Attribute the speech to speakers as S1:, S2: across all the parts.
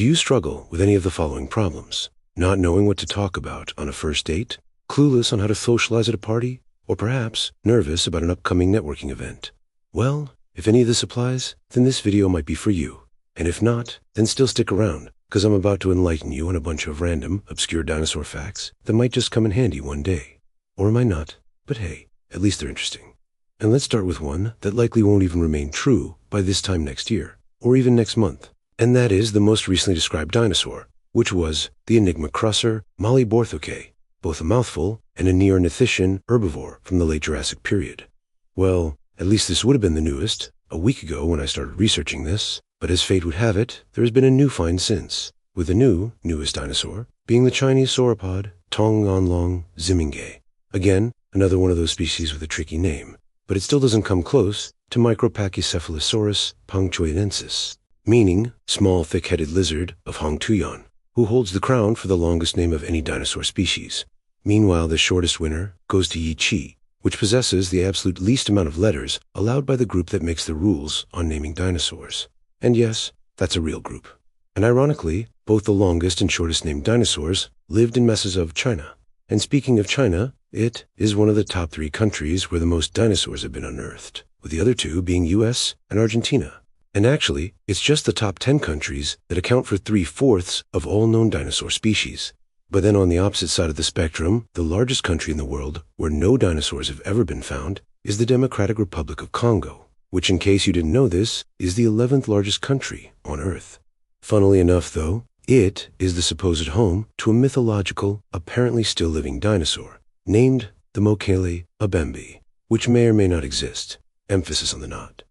S1: Do you struggle with any of the following problems? Not knowing what to talk about on a first date? Clueless on how to socialize at a party? Or perhaps nervous about an upcoming networking event? Well, if any of this applies, then this video might be for you. And if not, then still stick around, because I'm about to enlighten you on a bunch of random, obscure dinosaur facts that might just come in handy one day. Or might not, but hey, at least they're interesting. And let's start with one that likely won't even remain true by this time next year, or even next month. And that is the most recently described dinosaur, which was the Enigma crusser Mollyborthocae, both a mouthful and a Neornithischian herbivore from the late Jurassic period. Well, at least this would have been the newest, a week ago when I started researching this, but as fate would have it, there has been a new find since, with the newest dinosaur being the Chinese sauropod Tonganlong zimingei. Again, another one of those species with a tricky name, but it still doesn't come close to Micropachycephalosaurus punctuatensis, meaning small thick-headed lizard of Hongtuyan, who holds the crown for the longest name of any dinosaur species. Meanwhile, the shortest winner goes to Yiqi, which possesses the absolute least amount of letters allowed by the group that makes the rules on naming dinosaurs. And yes, that's a real group. And ironically, both the longest and shortest named dinosaurs lived in mesas of China. And speaking of China, it is one of the top 3 countries where the most dinosaurs have been unearthed, with the other 2 being US and Argentina. And actually, it's just the top 10 countries that account for 3/4 of all known dinosaur species. But then on the opposite side of the spectrum, the largest country in the world where no dinosaurs have ever been found is the Democratic Republic of Congo, which, in case you didn't know this, is the 11th largest country on Earth. Funnily enough, though, it is the supposed home to a mythological, apparently still living dinosaur, named the Mokele Mbembe, which may or may not exist. Emphasis on the not.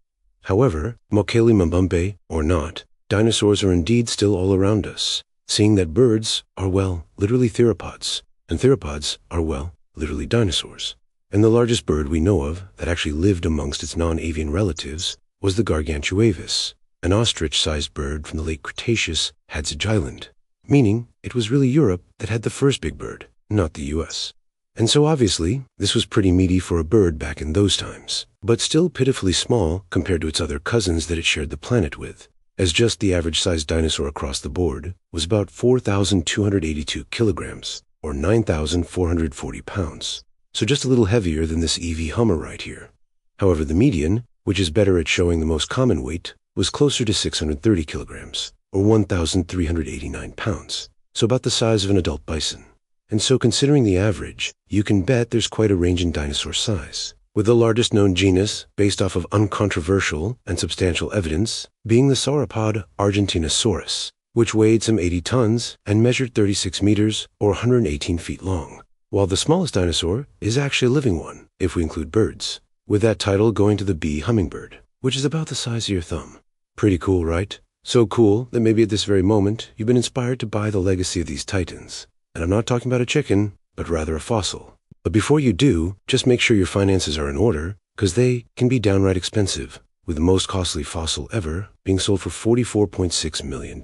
S1: However, Mokele Mbembe or not, dinosaurs are indeed still all around us, seeing that birds are, well, literally theropods, and theropods are, well, literally dinosaurs. And the largest bird we know of that actually lived amongst its non-avian relatives was the Gargantuavis, an ostrich-sized bird from the late Cretaceous Hadzij Island, meaning it was really Europe that had the first big bird, not the US. And so obviously, this was pretty meaty for a bird back in those times, but still pitifully small compared to its other cousins that it shared the planet with, as just the average-sized dinosaur across the board was about 4,282 kilograms, or 9,440 pounds. So just a little heavier than this EV Hummer right here. However, the median, which is better at showing the most common weight, was closer to 630 kilograms, or 1,389 pounds, so about the size of an adult bison. And so considering the average, you can bet there's quite a range in dinosaur size, with the largest known genus, based off of uncontroversial and substantial evidence, being the sauropod Argentinosaurus, which weighed some 80 tons and measured 36 meters or 118 feet long, while the smallest dinosaur is actually a living one, if we include birds, with that title going to the bee hummingbird, which is about the size of your thumb. Pretty cool, right? So cool that maybe at this very moment you've been inspired to buy the legacy of these titans. And I'm not talking about a chicken, but rather a fossil. But before you do, just make sure your finances are in order, because they can be downright expensive, with the most costly fossil ever being sold for $44.6 million,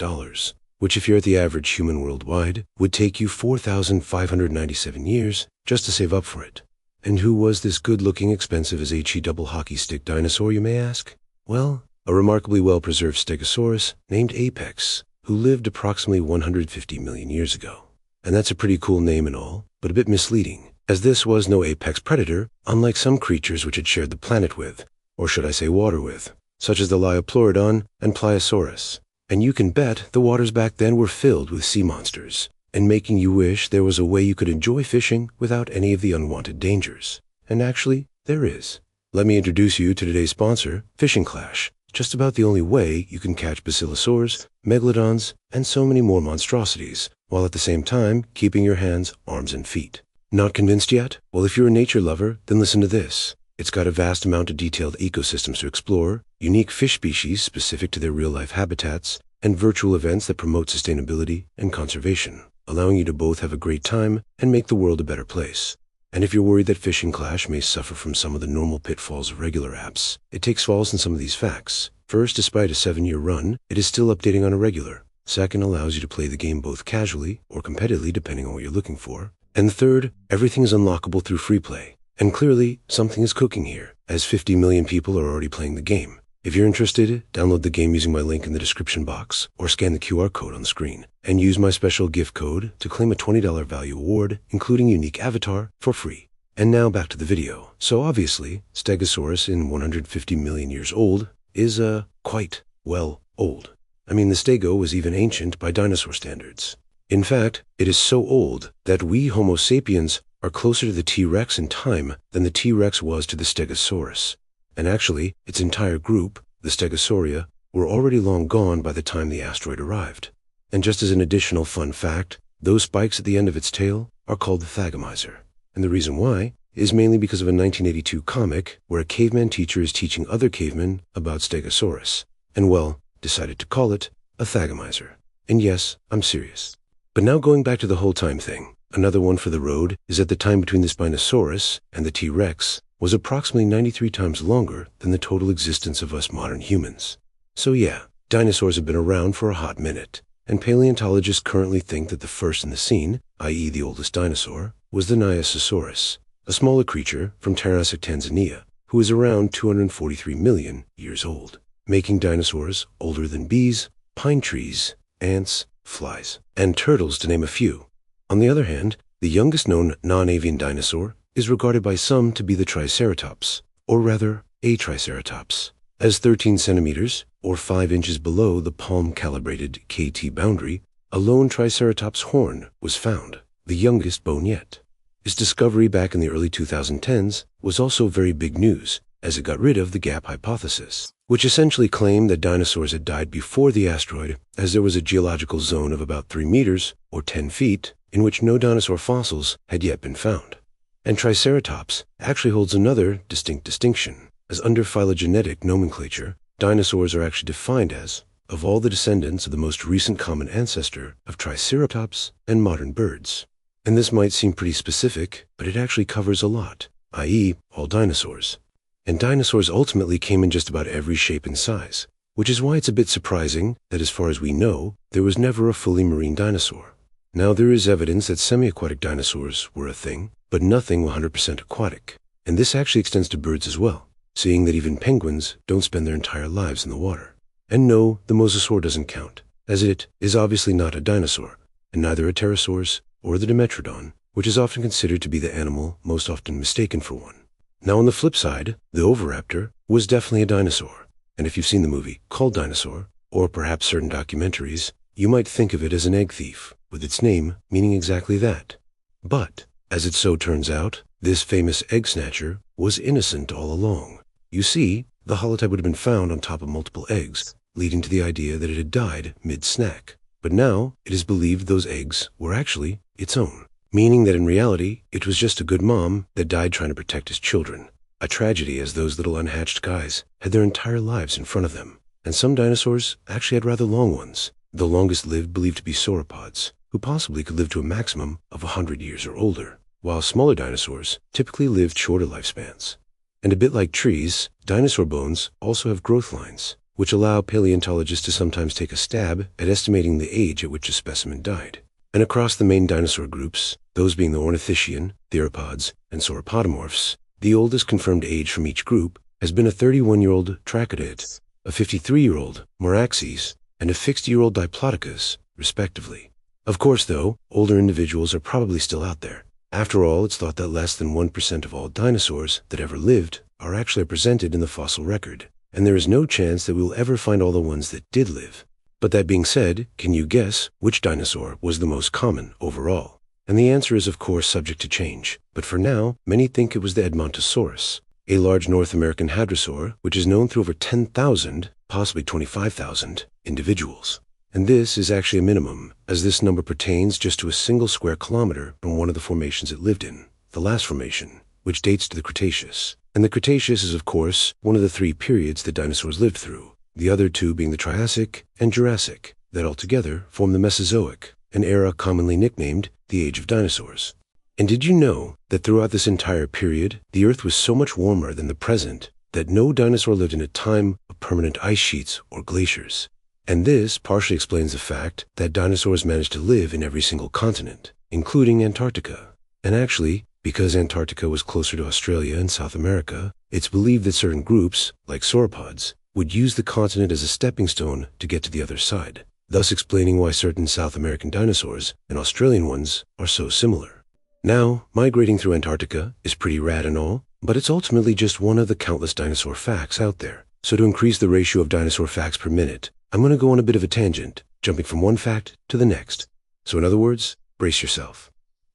S1: which if you're at the average human worldwide, would take you 4,597 years just to save up for it. And who was this good-looking, expensive as HE double hockey stick dinosaur, you may ask? Well, a remarkably well-preserved stegosaurus named Apex, who lived approximately 150 million years ago. And that's a pretty cool name and all, but a bit misleading, as this was no apex predator, unlike some creatures which it shared the planet with, or should I say water with, such as the Liopleurodon and Pliosaurus. And you can bet the waters back then were filled with sea monsters, and making you wish there was a way you could enjoy fishing without any of the unwanted dangers. And actually, there is. Let me introduce you to today's sponsor, Fishing Clash, just about the only way you can catch basilosaurs, megalodons, and so many more monstrosities, while at the same time keeping your hands, arms, and feet. Not convinced yet? Well, if you're a nature lover, then listen to this. It's got a vast amount of detailed ecosystems to explore, unique fish species specific to their real-life habitats, and virtual events that promote sustainability and conservation, allowing you to both have a great time and make the world a better place. And if you're worried that Fishing Clash may suffer from some of the normal pitfalls of regular apps, it takes falls in some of these facts. First, despite a 7-year run, it is still updating on a regular. Second, allows you to play the game both casually or competitively depending on what you're looking for. And third, everything is unlockable through free play. And clearly, something is cooking here, as 50 million people are already playing the game. If you're interested, download the game using my link in the description box or scan the QR code on the screen and use my special gift code to claim a $20 value award, including unique avatar, for free. And now back to the video. So obviously, Stegosaurus in 150 million years old is, quite, well, old. I mean, the stego was even ancient by dinosaur standards. In fact, it is so old that we Homo sapiens are closer to the T-Rex in time than the T-Rex was to the Stegosaurus. And actually, its entire group, the Stegosauria, were already long gone by the time the asteroid arrived. And just as an additional fun fact, those spikes at the end of its tail are called the thagomizer. And the reason why is mainly because of a 1982 comic where a caveman teacher is teaching other cavemen about Stegosaurus, and well, decided to call it a thagomizer. And yes, I'm serious. But now going back to the whole time thing, another one for the road is that the time between the Spinosaurus and the T-Rex was approximately 93 times longer than the total existence of us modern humans. So yeah, dinosaurs have been around for a hot minute, and paleontologists currently think that the first in the scene, i.e. the oldest dinosaur, was the Nyasasaurus, a smaller creature from Tarasic, Tanzania, who is around 243 million years old, making dinosaurs older than bees, pine trees, ants, flies, and turtles, to name a few. On the other hand, the youngest known non-avian dinosaur is regarded by some to be the Triceratops, or rather, a Triceratops, as 13 centimeters, or 5 inches below the palm-calibrated KT boundary, a lone Triceratops horn was found, the youngest bone yet. Its discovery back in the early 2010s was also very big news, as it got rid of the gap hypothesis, which essentially claimed that dinosaurs had died before the asteroid, as there was a geological zone of about 3 meters, or 10 feet, in which no dinosaur fossils had yet been found. And Triceratops actually holds another distinct distinction, as under phylogenetic nomenclature, dinosaurs are actually defined as, of all the descendants of the most recent common ancestor of Triceratops and modern birds. And this might seem pretty specific, but it actually covers a lot, i.e. all dinosaurs. And dinosaurs ultimately came in just about every shape and size, which is why it's a bit surprising that as far as we know, there was never a fully marine dinosaur. Now there is evidence that semi-aquatic dinosaurs were a thing, but nothing 100% aquatic. And this actually extends to birds as well, seeing that even penguins don't spend their entire lives in the water. And no, the mosasaur doesn't count, as it is obviously not a dinosaur, and neither a pterosaurus or the dimetrodon, which is often considered to be the animal most often mistaken for one. Now on the flip side, the oviraptor was definitely a dinosaur, and if you've seen the movie called Dinosaur, or perhaps certain documentaries, you might think of it as an egg thief, with its name meaning exactly that. But, as it so turns out, this famous egg snatcher was innocent all along. You see, the holotype would have been found on top of multiple eggs, leading to the idea that it had died mid-snack. But now, it is believed those eggs were actually its own, meaning that in reality, it was just a good mom that died trying to protect his children. A tragedy, as those little unhatched guys had their entire lives in front of them. And some dinosaurs actually had rather long ones, the longest lived believed to be sauropods, who possibly could live to a maximum of 100 years or older, while smaller dinosaurs typically lived shorter lifespans. And a bit like trees, dinosaur bones also have growth lines, which allow paleontologists to sometimes take a stab at estimating the age at which a specimen died. And across the main dinosaur groups, those being the ornithischian, theropods, and sauropodomorphs, the oldest confirmed age from each group has been a 31-year-old Trachodid, a 53-year-old Moraxes, and a 60-year-old Diplodocus, respectively. Of course, though, older individuals are probably still out there. After all, it's thought that less than 1% of all dinosaurs that ever lived are actually represented in the fossil record, and there is no chance that we will ever find all the ones that did live. But that being said, can you guess which dinosaur was the most common overall? And the answer is of course subject to change, but for now, many think it was the Edmontosaurus, a large North American hadrosaur which is known through over 10,000, possibly 25,000, individuals. And this is actually a minimum, as this number pertains just to a single square kilometer from one of the formations it lived in, the last formation, which dates to the Cretaceous. And the Cretaceous is of course one of the 3 periods that dinosaurs lived through, the other 2 being the Triassic and Jurassic, that altogether form the Mesozoic, an era commonly nicknamed the Age of Dinosaurs. And did you know that throughout this entire period, the Earth was so much warmer than the present that no dinosaur lived in a time of permanent ice sheets or glaciers? And this partially explains the fact that dinosaurs managed to live in every single continent, including Antarctica. And actually, because Antarctica was closer to Australia and South America, it's believed that certain groups, like sauropods, would use the continent as a stepping stone to get to the other side, thus explaining why certain South American dinosaurs and Australian ones are so similar. Now, migrating through Antarctica is pretty rad and all, but it's ultimately just one of the countless dinosaur facts out there. So to increase the ratio of dinosaur facts per minute, I'm going to go on a bit of a tangent, jumping from one fact to the next. So in other words, brace yourself.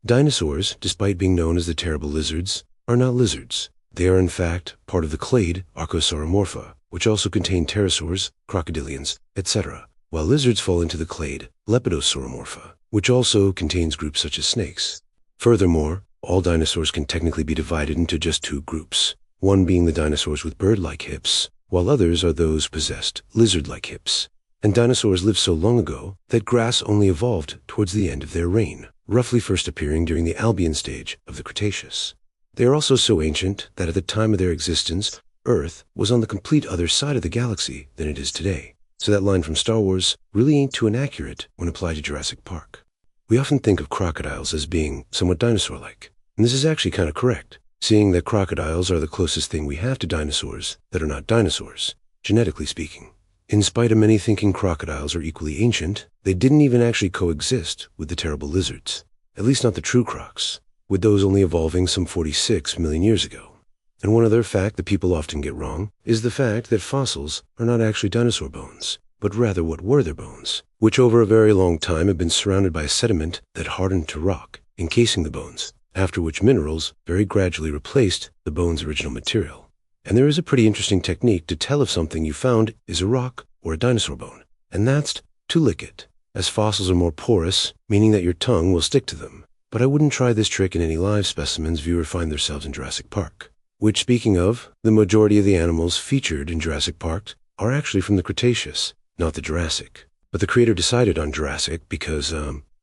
S1: Dinosaurs, despite being known as the terrible lizards, are not lizards. They are in fact part of the clade Archosauromorpha, which also contain pterosaurs, crocodilians, etc., while lizards fall into the clade Lepidosauromorpha, which also contains groups such as snakes. Furthermore, all dinosaurs can technically be divided into just two groups, one being the dinosaurs with bird-like hips, while others are those who possessed lizard-like hips. And dinosaurs lived so long ago that grass only evolved towards the end of their reign, roughly first appearing during the Albian stage of the Cretaceous. They are also so ancient that at the time of their existence, Earth was on the complete other side of the galaxy than it is today. So that line from Star Wars really ain't too inaccurate when applied to Jurassic Park. We often think of crocodiles as being somewhat dinosaur-like, and this is actually kind of correct, seeing that crocodiles are the closest thing we have to dinosaurs that are not dinosaurs, genetically speaking. In spite of many thinking crocodiles are equally ancient, they didn't even actually coexist with the terrible lizards, at least not the true crocs, with those only evolving some 46 million years ago. And one other fact that people often get wrong is the fact that fossils are not actually dinosaur bones, but rather what were their bones, which over a very long time have been surrounded by a sediment that hardened to rock, encasing the bones, after which minerals very gradually replaced the bone's original material. And there is a pretty interesting technique to tell if something you found is a rock or a dinosaur bone, and that's to lick it, as fossils are more porous, meaning that your tongue will stick to them. But I wouldn't try this trick in any live specimens viewers find themselves in Jurassic Park. Which, speaking of, the majority of the animals featured in Jurassic Park are actually from the Cretaceous, not the Jurassic. But the creator decided on Jurassic because,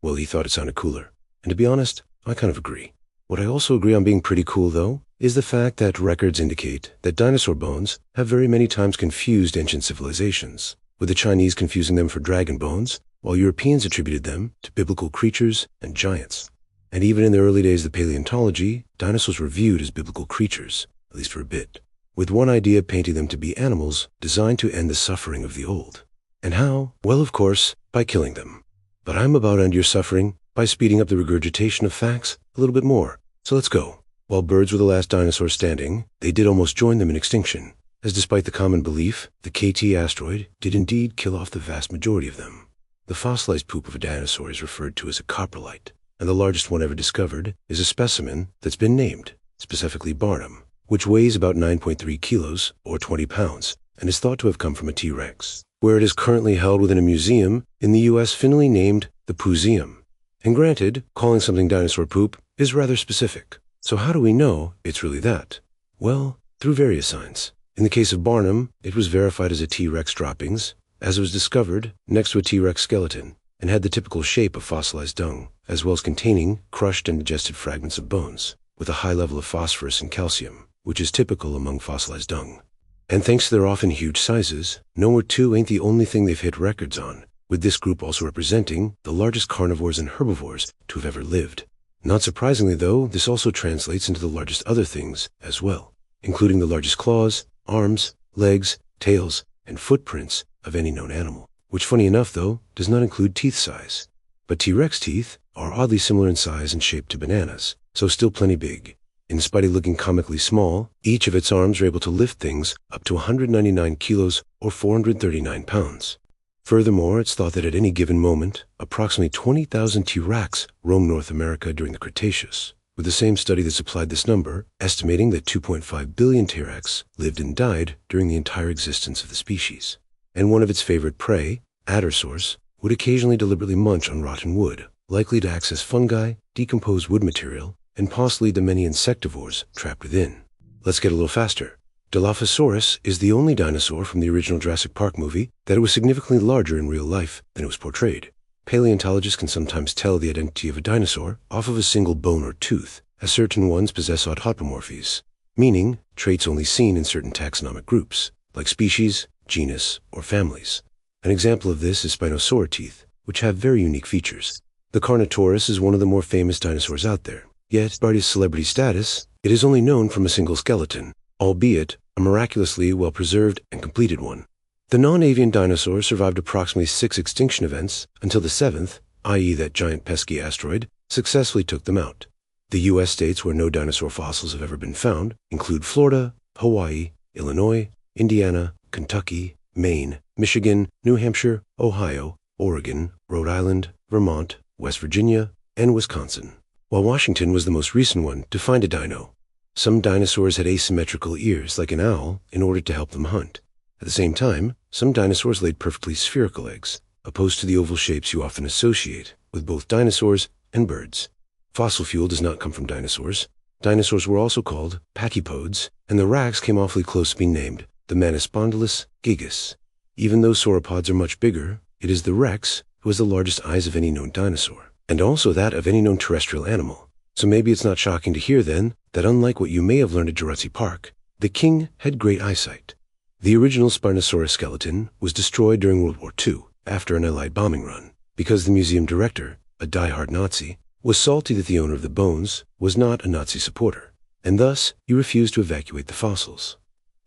S1: well, he thought it sounded cooler. And to be honest, I kind of agree. What I also agree on being pretty cool, though, is the fact that records indicate that dinosaur bones have very many times confused ancient civilizations, with the Chinese confusing them for dragon bones, while Europeans attributed them to biblical creatures and giants. And even in the early days of paleontology, dinosaurs were viewed as biblical creatures, at least for a bit, with one idea painting them to be animals designed to end the suffering of the old. And how? Well, of course, by killing them. But I'm about to end your suffering by speeding up the regurgitation of facts a little bit more. So let's go. While birds were the last dinosaurs standing, they did almost join them in extinction, as despite the common belief, the KT asteroid did indeed kill off the vast majority of them. The fossilized poop of a dinosaur is referred to as a coprolite, and the largest one ever discovered is a specimen that's been named, specifically Barnum, which weighs about 9.3 kilos, or 20 pounds, and is thought to have come from a T-Rex, where it is currently held within a museum in the U.S. finally named the Pooseum. And granted, calling something dinosaur poop is rather specific. So how do we know it's really that? Well, through various signs. In the case of Barnum, it was verified as a T-Rex droppings, as it was discovered next to a T-Rex skeleton, and had the typical shape of fossilized dung, as well as containing crushed and digested fragments of bones, with a high level of phosphorus and calcium, which is typical among fossilized dung. And thanks to their often huge sizes, Nowhere 2 ain't the only thing they've hit records on, with this group also representing the largest carnivores and herbivores to have ever lived. Not surprisingly though, this also translates into the largest other things as well, including the largest claws, arms, legs, tails, and footprints of any known animal, which funny enough though, does not include teeth size. But T-Rex teeth are oddly similar in size and shape to bananas, so still plenty big. In spite of looking comically small, each of its arms are able to lift things up to 199 kilos or 439 pounds. Furthermore, it's thought that at any given moment, approximately 20,000 T-Rex roamed North America during the Cretaceous, with the same study that supplied this number, estimating that 2.5 billion T-Rex lived and died during the entire existence of the species. And one of its favorite prey, addersaurs, would occasionally deliberately munch on rotten wood, likely to access fungi, decomposed wood material, and possibly the many insectivores trapped within. Let's get a little faster. Dilophosaurus is the only dinosaur from the original Jurassic Park movie that was significantly larger in real life than it was portrayed. Paleontologists can sometimes tell the identity of a dinosaur off of a single bone or tooth, as certain ones possess autapomorphies, meaning traits only seen in certain taxonomic groups, like species, genus, or families. An example of this is Spinosaur teeth, which have very unique features. The Carnotaurus is one of the more famous dinosaurs out there, yet, despite its celebrity status, it is only known from a single skeleton, albeit a miraculously well-preserved and completed one, The non-avian dinosaurs survived approximately 6 extinction events until the 7th, i.e. that giant pesky asteroid, successfully took them out. The U.S. states where no dinosaur fossils have ever been found include Florida, Hawaii, Illinois, Indiana, Kentucky, Maine, Michigan, New Hampshire, Ohio, Oregon, Rhode Island, Vermont, West Virginia, and Wisconsin, while Washington was the most recent one to find a dino. Some dinosaurs had asymmetrical ears like an owl in order to help them hunt. At the same time, some dinosaurs laid perfectly spherical eggs, opposed to the oval shapes you often associate with both dinosaurs and birds. Fossil fuel does not come from dinosaurs. Dinosaurs were also called pachypods, and the Rex came awfully close to being named the Manispondylus gigas. Even though sauropods are much bigger, it is the Rex who has the largest eyes of any known dinosaur, and also that of any known terrestrial animal. So maybe it's not shocking to hear then that unlike what you may have learned at Jurassic Park, the king had great eyesight. The original Spinosaurus skeleton was destroyed during World War II after an Allied bombing run, because the museum director, a die-hard Nazi, was salty that the owner of the bones was not a Nazi supporter, and thus he refused to evacuate the fossils.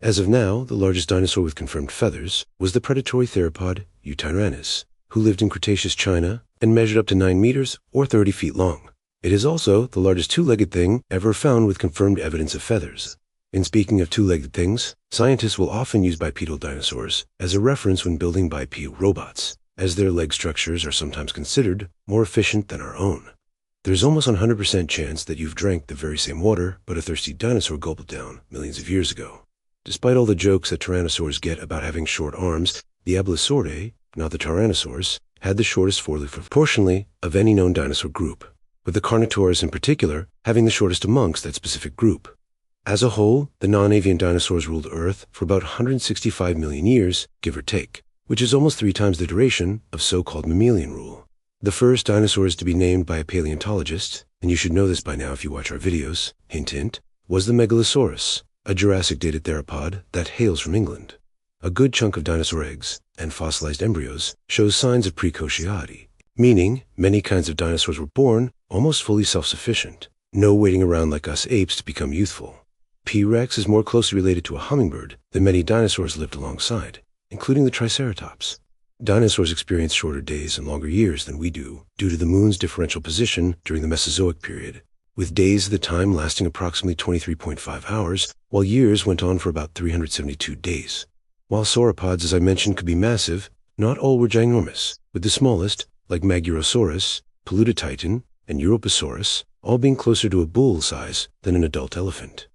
S1: As of now, the largest dinosaur with confirmed feathers was the predatory theropod Eutyrannus, who lived in Cretaceous China and measured up to 9 meters or 30 feet long. It is also the largest two-legged thing ever found with confirmed evidence of feathers. In speaking of two-legged things, scientists will often use bipedal dinosaurs as a reference when building bipedal robots, as their leg structures are sometimes considered more efficient than our own. There's almost 100% chance that you've drank the very same water but a thirsty dinosaur gulped down millions of years ago. Despite all the jokes that tyrannosaurs get about having short arms, the Abelisauridae, not the tyrannosaurs, had the shortest forelimb proportionally of any known dinosaur group, with the Carnotaurus in particular having the shortest amongst that specific group. As a whole, the non-avian dinosaurs ruled Earth for about 165 million years, give or take, which is almost 3 times the duration of so-called mammalian rule. The first dinosaurs to be named by a paleontologist, and you should know this by now if you watch our videos, hint hint, was the Megalosaurus, a Jurassic-dated theropod that hails from England. A good chunk of dinosaur eggs and fossilized embryos shows signs of precociality, meaning many kinds of dinosaurs were born almost fully self-sufficient, no waiting around like us apes to become youthful. P. rex is more closely related to a hummingbird than many dinosaurs lived alongside, including the Triceratops. Dinosaurs experienced shorter days and longer years than we do due to the moon's differential position during the Mesozoic period, with days of the time lasting approximately 23.5 hours, while years went on for about 372 days. While sauropods, as I mentioned, could be massive, not all were ginormous, with the smallest, like Magurosaurus, Paludatitan, and Europasaurus, all being closer to a bull size than an adult elephant.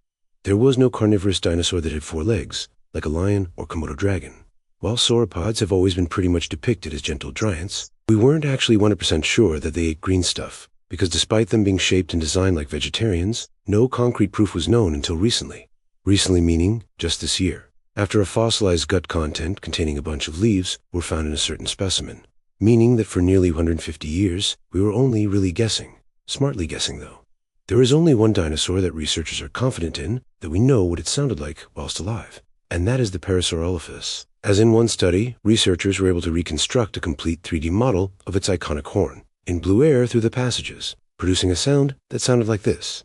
S1: There was no carnivorous dinosaur that had 4 legs, like a lion or Komodo dragon. While sauropods have always been pretty much depicted as gentle giants, we weren't actually 100% sure that they ate green stuff, because despite them being shaped and designed like vegetarians, no concrete proof was known until recently. Recently meaning just this year, after a fossilized gut content containing a bunch of leaves were found in a certain specimen, meaning that for nearly 150 years, we were only really guessing. Smartly guessing, though. There is only one dinosaur that researchers are confident in that we know what it sounded like whilst alive, and that is the Parasaurolophus. As in one study, researchers were able to reconstruct a complete 3D model of its iconic horn, and blew air through the passages, producing a sound that sounded like this.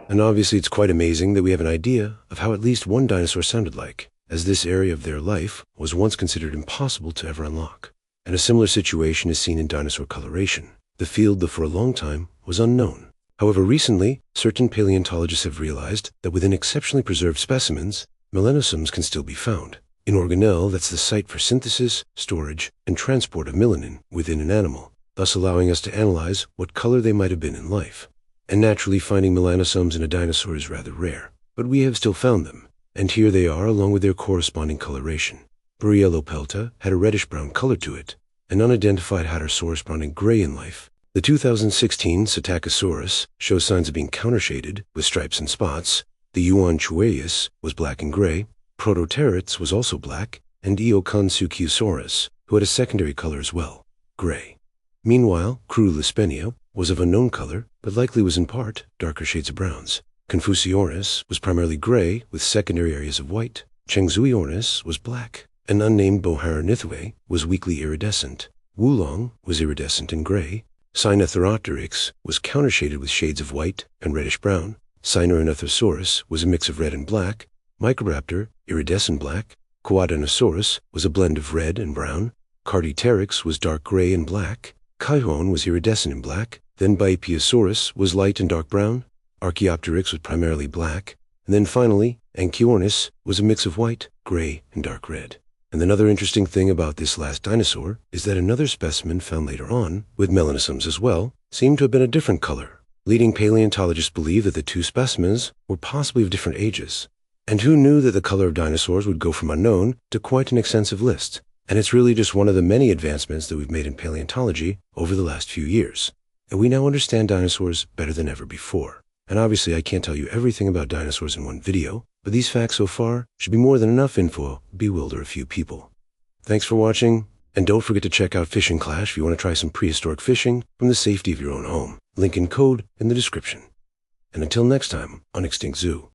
S1: And obviously it's quite amazing that we have an idea of how at least one dinosaur sounded like, as this area of their life was once considered impossible to ever unlock. And a similar situation is seen in dinosaur coloration, the field that for a long time was unknown. However, recently, certain paleontologists have realized that within exceptionally preserved specimens, melanosomes can still be found, an organelle that's the site for synthesis, storage, and transport of melanin within an animal, thus allowing us to analyze what color they might have been in life. And naturally, finding melanosomes in a dinosaur is rather rare, but we have still found them, and here they are along with their corresponding coloration. Burrielopelta had a reddish-brown color to it, an unidentified Hadrosaurus brown and gray in life. The 2016 Psittacosaurus shows signs of being countershaded with stripes and spots. The Yuanchueus was black and gray, Prototeratz was also black, and Eoconsuchiosaurus, who had a secondary color as well, gray. Meanwhile, Crululispenia was of unknown color, but likely was in part darker shades of browns. Confuciornis was primarily gray with secondary areas of white. Chengzuiornis was black. An unnamed Boharanithue was weakly iridescent. Wulong was iridescent and gray. Sinothoropteryx was countershaded with shades of white and reddish-brown, Sinornithosaurus was a mix of red and black. Microraptor, iridescent black. Dinosaur was a blend of red and brown. Cardiopteryx was dark gray and black. Cheiron was iridescent and black. Then Bipiosaurus was light and dark brown. Archaeopteryx was primarily black. And then finally, Anchiornis was a mix of white, gray, and dark red. And another interesting thing about this last dinosaur is that another specimen found later on, with melanisms as well, seemed to have been a different color, leading paleontologists to believe that the two specimens were possibly of different ages. And who knew that the color of dinosaurs would go from unknown to quite an extensive list? And it's really just one of the many advancements that we've made in paleontology over the last few years. And we now understand dinosaurs better than ever before. And obviously I can't tell you everything about dinosaurs in one video, but these facts so far should be more than enough info to bewilder a few people. Thanks for watching, and don't forget to check out Fishing Clash if you want to try some prehistoric fishing from the safety of your own home. Link and code in the description. And until next time on Extinct Zoo.